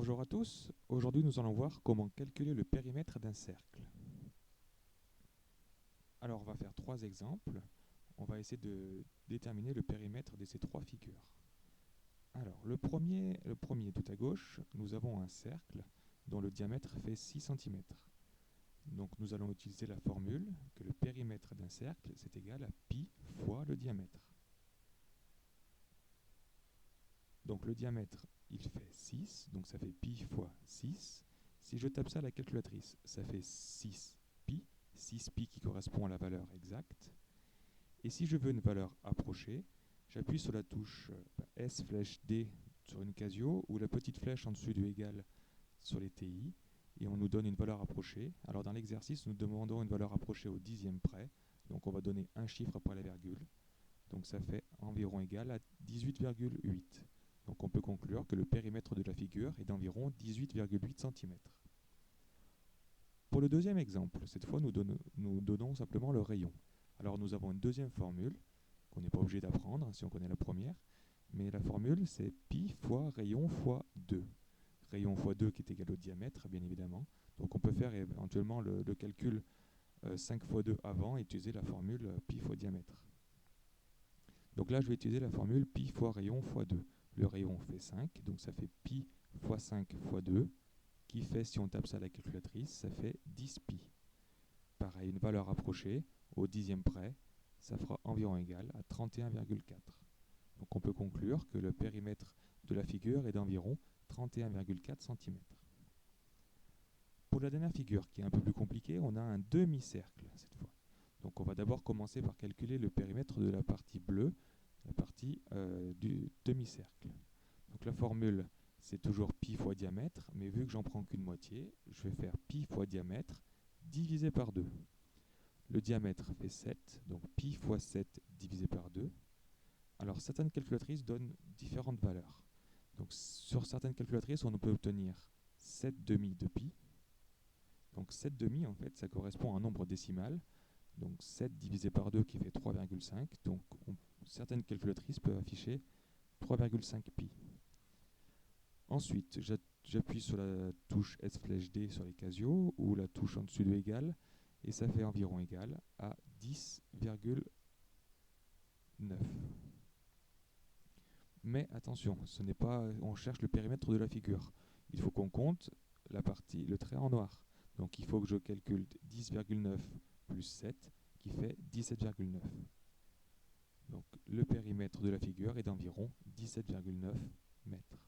Bonjour à tous, aujourd'hui nous allons voir comment calculer le périmètre d'un cercle. Alors on va faire trois exemples, on va essayer de déterminer le périmètre de ces trois figures. Alors le premier tout à gauche, nous avons un cercle dont le diamètre fait 6 cm. Donc nous allons utiliser la formule que le périmètre d'un cercle c'est égal à pi fois le diamètre. Donc le diamètre il fait 6, donc ça fait pi fois 6. Si je tape ça à la calculatrice, ça fait 6 pi, 6 pi qui correspond à la valeur exacte. Et si je veux une valeur approchée, j'appuie sur la touche S flèche D sur une Casio ou la petite flèche en dessous du égal sur les TI et on nous donne une valeur approchée. Alors dans l'exercice, nous demandons une valeur approchée au dixième près. Donc on va donner un chiffre après la virgule. Donc ça fait environ égal à 18,8. Donc on peut conclure que le périmètre de la figure est d'environ 18,8 cm. Pour le deuxième exemple, cette fois nous donnons simplement le rayon. Alors nous avons une deuxième formule qu'on n'est pas obligé d'apprendre si on connaît la première, mais la formule c'est pi fois rayon fois 2. Rayon fois 2 qui est égal au diamètre bien évidemment. Donc on peut faire éventuellement le calcul 5 fois 2 avant et utiliser la formule pi fois diamètre. Donc là je vais utiliser la formule pi fois rayon fois 2. Le rayon fait 5, donc ça fait pi fois 5 fois 2, qui fait, si on tape ça à la calculatrice, ça fait 10 pi. Pareil, une valeur approchée, au dixième près, ça fera environ égal à 31,4. Donc on peut conclure que le périmètre de la figure est d'environ 31,4 cm. Pour la dernière figure, qui est un peu plus compliquée, on a un demi-cercle cette fois. Donc on va d'abord commencer par calculer le périmètre de la partie bleue, la partie du demi-cercle. Donc la formule, c'est toujours pi fois diamètre, mais vu que j'en prends qu'une moitié, je vais faire pi fois diamètre divisé par 2. Le diamètre fait 7, donc pi fois 7 divisé par 2. Alors certaines calculatrices donnent différentes valeurs. Donc sur certaines calculatrices, on peut obtenir 7 demi de pi. Donc 7 demi, en fait, ça correspond à un nombre décimal. Donc 7 divisé par 2 qui fait 3,5. Donc certaines calculatrices peuvent afficher 3,5 pi. Ensuite, j'appuie sur la touche S flèche D sur les Casio ou la touche en dessous de égal et ça fait environ égal à 10,9. Mais attention, ce n'est pas, on cherche le périmètre de la figure. Il faut qu'on compte le trait en noir. Donc il faut que je calcule 10,9 plus 7 qui fait 17,9. Donc le périmètre de la figure est d'environ 17,9 mètres.